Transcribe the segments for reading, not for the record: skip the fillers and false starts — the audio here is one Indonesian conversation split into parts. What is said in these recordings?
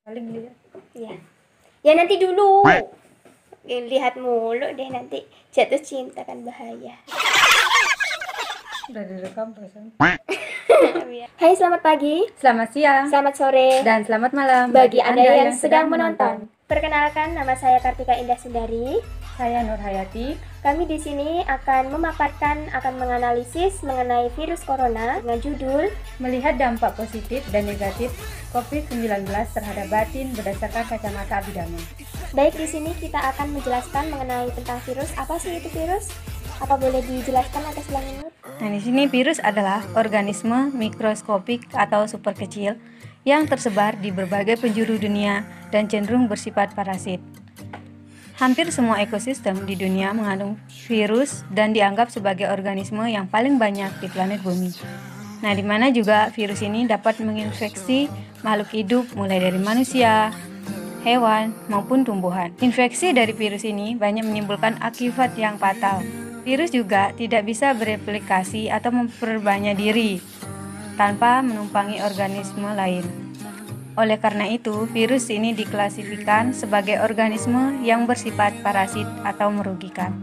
Paling lihat. Iya. Ya nanti dulu. Lihat mulu deh nanti jatuh cinta kan bahaya. Udah direkam perasaan. Hai, selamat pagi, Selamat siang selamat sore, dan selamat malam bagi Anda yang sedang menonton. Perkenalkan, nama saya Kartika Indah Sundari. Saya Nur Hayati. Kami di sini akan memaparkan, akan menganalisis mengenai virus corona dengan judul Melihat dampak positif dan negatif COVID-19 terhadap batin berdasarkan kacamata abidama. Baik, di sini kita akan menjelaskan mengenai tentang virus. Apa sih itu virus? Apa boleh dijelaskan atas Bang Nur? Nah, di sini virus adalah organisme mikroskopik atau super kecil yang tersebar di berbagai penjuru dunia dan cenderung bersifat parasit. Hampir semua ekosistem di dunia mengandung virus dan dianggap sebagai organisme yang paling banyak di planet bumi. Nah, di mana juga virus ini dapat menginfeksi makhluk hidup mulai dari manusia, hewan, maupun tumbuhan. Infeksi dari virus ini banyak menimbulkan akibat yang fatal. Virus juga tidak bisa bereplikasi atau memperbanyak diri tanpa menumpangi organisme lain. Oleh karena itu, virus ini diklasifikasikan sebagai organisme yang bersifat parasit atau merugikan.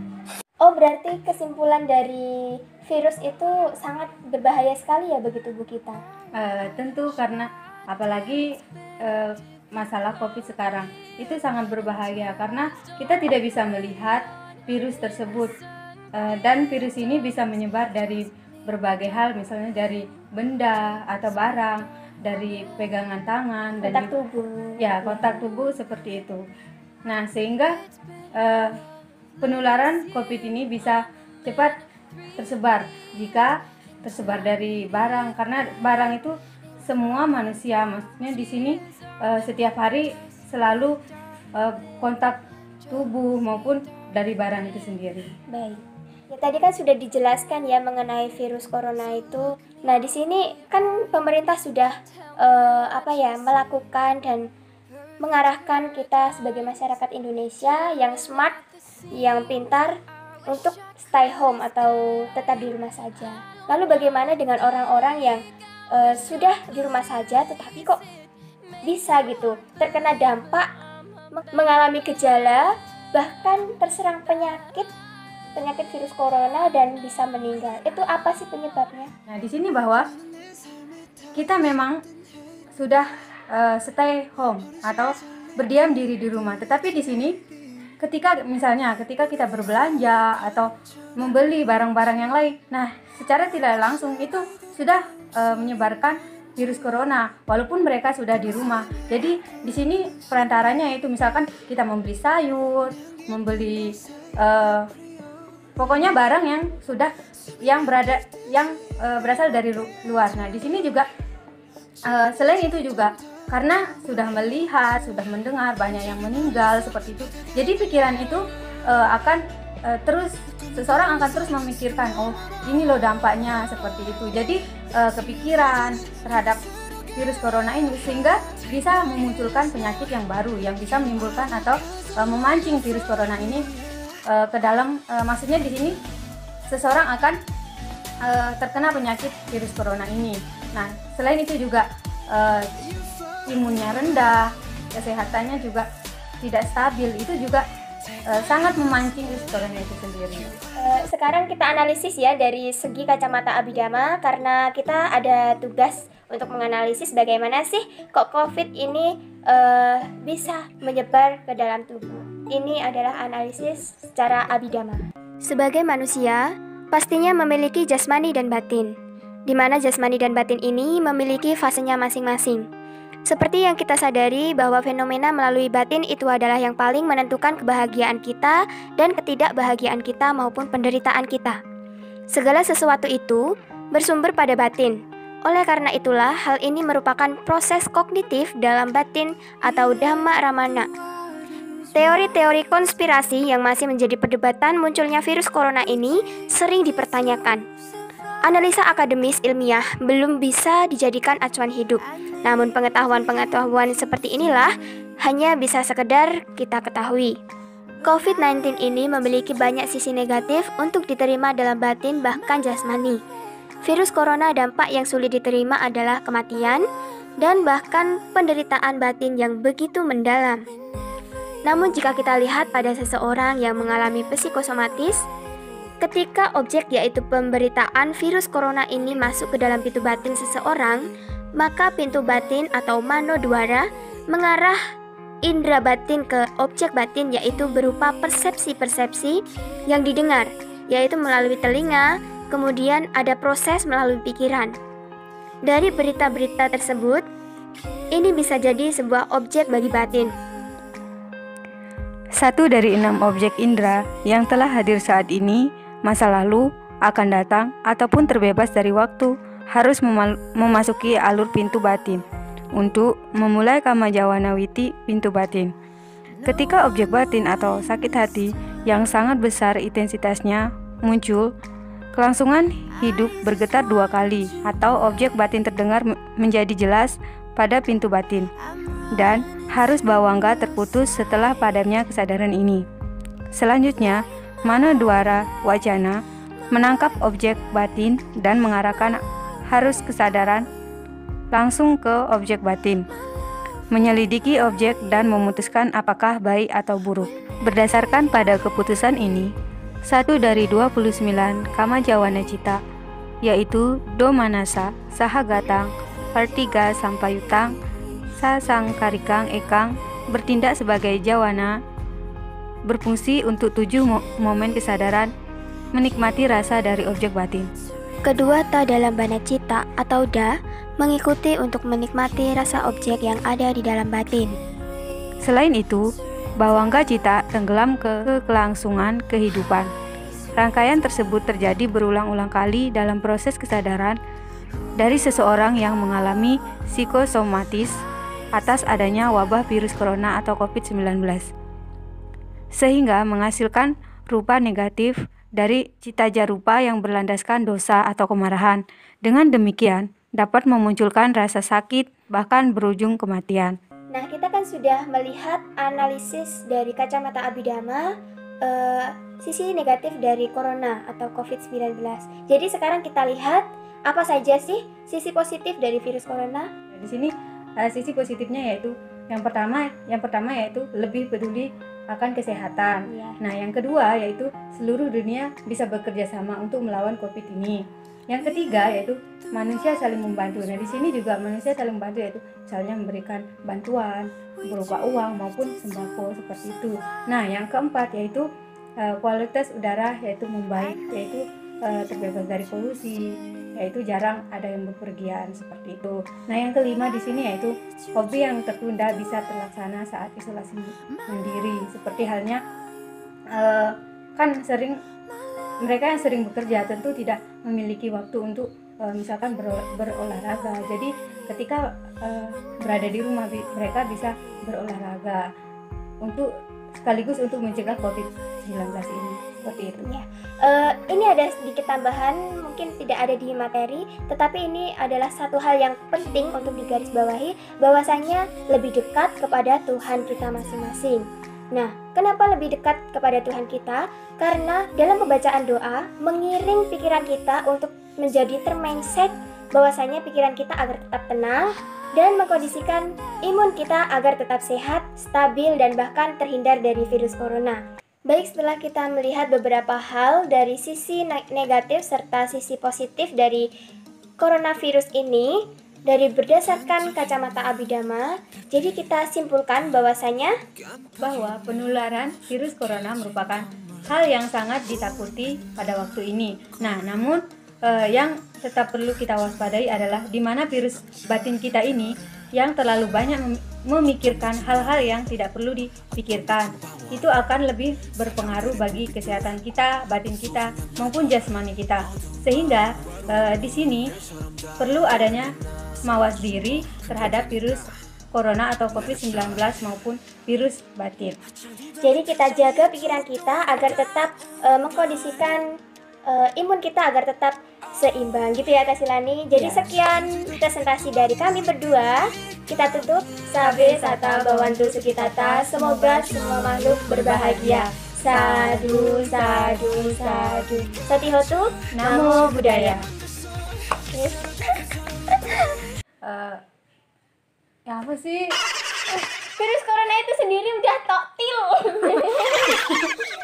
Oh, berarti kesimpulan dari virus itu sangat berbahaya sekali ya bagi tubuh kita. Tentu karena apalagi masalah COVID sekarang itu sangat berbahaya karena kita tidak bisa melihat virus tersebut dan virus ini bisa menyebar dari berbagai hal, misalnya dari benda atau barang, dari pegangan tangan kontak dan tubuh. Ya, kontak tubuh seperti itu. Nah, sehingga penularan COVID ini bisa cepat tersebar jika tersebar dari barang, karena barang itu semua manusia, maksudnya di sini setiap hari selalu kontak tubuh maupun dari barang itu sendiri. Baik. Ya, tadi kan sudah dijelaskan ya mengenai virus corona itu. Nah, di sini kan pemerintah sudah melakukan dan mengarahkan kita sebagai masyarakat Indonesia yang smart, yang pintar untuk stay home atau tetap di rumah saja. Lalu bagaimana dengan orang-orang yang sudah di rumah saja tetapi kok bisa gitu terkena dampak, mengalami gejala, bahkan terserang penyakit virus corona dan bisa meninggal. Itu apa sih penyebabnya? Nah, di sini bahwa kita memang sudah stay home atau berdiam diri di rumah. Tetapi di sini ketika kita berbelanja atau membeli barang-barang yang lain, nah secara tidak langsung itu sudah menyebarkan virus corona walaupun mereka sudah di rumah. Jadi di sini perantaranya itu misalkan kita membeli sayur, membeli pokoknya barang yang berasal dari luar. Nah, di sini juga selain itu juga karena sudah melihat, sudah mendengar banyak yang meninggal seperti itu. Jadi pikiran itu seseorang akan terus memikirkan, oh ini loh dampaknya seperti itu. Jadi kepikiran terhadap virus corona ini sehingga bisa memunculkan penyakit yang baru yang bisa menimbulkan atau memancing virus corona ini ke dalam, maksudnya di sini seseorang akan terkena penyakit virus corona ini. Nah, selain itu juga imunnya rendah, kesehatannya juga tidak stabil, itu juga sangat memancing virus corona itu sendiri. Sekarang kita analisis ya dari segi kacamata abidama, karena kita ada tugas untuk menganalisis bagaimana sih kok COVID ini bisa menyebar ke dalam tubuh. Ini adalah analisis secara abidama. Sebagai manusia, pastinya memiliki jasmani dan batin, di mana jasmani dan batin ini memiliki fasenya masing-masing. Seperti yang kita sadari bahwa fenomena melalui batin itu adalah yang paling menentukan kebahagiaan kita dan ketidakbahagiaan kita maupun penderitaan kita. Segala sesuatu itu bersumber pada batin. Oleh karena itulah, hal ini merupakan proses kognitif dalam batin atau dhamma ramana. Teori-teori konspirasi yang masih menjadi perdebatan munculnya virus corona ini sering dipertanyakan. Analisa akademis ilmiah belum bisa dijadikan acuan hidup. Namun pengetahuan-pengetahuan seperti inilah hanya bisa sekedar kita ketahui. COVID-19 ini memiliki banyak sisi negatif untuk diterima dalam batin bahkan jasmani. Virus corona dampak yang sulit diterima adalah kematian, dan bahkan penderitaan batin yang begitu mendalam. Namun jika kita lihat pada seseorang yang mengalami psikosomatis, ketika objek yaitu pemberitaan virus corona ini masuk ke dalam pintu batin seseorang, maka pintu batin atau manodwara mengarah indera batin ke objek batin yaitu berupa persepsi-persepsi yang didengar, yaitu melalui telinga, kemudian ada proses melalui pikiran. Dari berita-berita tersebut, ini bisa jadi sebuah objek bagi batin. 1 dari 6 objek indera yang telah hadir saat ini, masa lalu, akan datang, ataupun terbebas dari waktu, harus memasuki alur pintu batin untuk memulai kama jawanawiti pintu batin. Ketika objek batin atau sakit hati yang sangat besar intensitasnya muncul, kelangsungan hidup bergetar 2 kali atau objek batin terdengar menjadi jelas pada pintu batin, dan harus bawangga terputus setelah padamnya kesadaran ini. Selanjutnya, manodwara wacana menangkap objek batin dan mengarahkan harus kesadaran langsung ke objek batin, menyelidiki objek dan memutuskan apakah baik atau buruk. Berdasarkan pada keputusan ini, 1 dari 29 kama jawana cita, yaitu domanasa, sahagatang, pertiga sampayutang, sasangkarikang ekang, bertindak sebagai jawana, berfungsi untuk 7 momen kesadaran, menikmati rasa dari objek batin. Kedua ta dalam bana cita atau da mengikuti untuk menikmati rasa objek yang ada di dalam batin. Selain itu, bawangga cita tenggelam ke kelangsungan kehidupan. Rangkaian tersebut terjadi berulang-ulang kali dalam proses kesadaran dari seseorang yang mengalami psikosomatis atas adanya wabah virus corona atau COVID-19, sehingga menghasilkan rupa negatif dari cita jarupa yang berlandaskan dosa atau kemarahan. Dengan demikian, dapat memunculkan rasa sakit, bahkan berujung kematian. Nah, kita kan sudah melihat analisis dari kacamata Abhidhamma sisi negatif dari corona atau COVID-19. Jadi sekarang kita lihat apa saja sih sisi positif dari virus corona? Di sini sisi positifnya yaitu yang pertama yaitu lebih peduli akan kesehatan. Ya. Nah, yang kedua yaitu seluruh dunia bisa bekerja sama untuk melawan COVID ini. Yang ketiga yaitu manusia saling membantu. Nah, di sini juga manusia saling membantu, yaitu misalnya memberikan bantuan berupa uang maupun sembako seperti itu. Nah, yang keempat yaitu kualitas udara yaitu membaik, yaitu terbebas dari polusi, yaitu jarang ada yang bepergian seperti itu. Nah, yang kelima di sini yaitu hobi yang tertunda bisa terlaksana saat isolasi mandiri, seperti halnya kan mereka yang sering bekerja tentu tidak memiliki waktu untuk misalkan berolahraga. Jadi ketika berada di rumah mereka bisa berolahraga untuk sekaligus untuk mencegah COVID-19 ini, seperti itu. Ya. Ini ada sedikit tambahan, mungkin tidak ada di materi, tetapi ini adalah satu hal yang penting untuk digarisbawahi, bahwasanya lebih dekat kepada Tuhan kita masing-masing. Nah, kenapa lebih dekat kepada Tuhan kita? Karena dalam pembacaan doa mengiring pikiran kita untuk menjadi termindset bahwasanya pikiran kita agar tetap tenang dan mengkondisikan imun kita agar tetap sehat, stabil, dan bahkan terhindar dari virus corona. Baik, setelah kita melihat beberapa hal dari sisi negatif serta sisi positif dari coronavirus ini, dari berdasarkan kacamata Abhidhamma, jadi kita simpulkan bahwasanya bahwa penularan virus corona merupakan hal yang sangat ditakuti pada waktu ini. Nah, namun yang tetap perlu kita waspadai adalah di mana virus batin kita ini yang terlalu banyak memikirkan hal-hal yang tidak perlu dipikirkan. Itu akan lebih berpengaruh bagi kesehatan kita, batin kita, maupun jasmani kita. Sehingga di sini perlu adanya mawas diri terhadap virus corona atau COVID-19 maupun virus batin. Jadi kita jaga pikiran kita agar tetap mengkondisikan imun kita agar tetap seimbang, gitu ya Kak Silani. Jadi sekian presentasi dari kami berdua. Kita tutup. Sabe sata bawantu sukitata. Semoga semua makhluk berbahagia. Sadu, sadu, sadu. Satihotu, namo buddhaya. Ya apa sih? Virus corona itu sendiri udah toktil.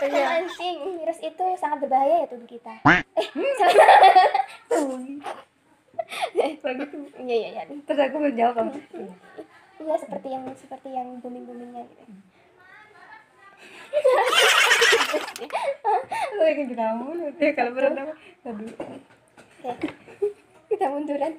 Anjing, virus itu sangat berbahaya ya tubuh kita. Begitu. Iya iya iya. Terus aku menjawab kamu. Iya seperti yang booming-boomingnya gitu. Lu yang ke kamu nanti kalau berenang. Aduh. Oke. Kita munduran.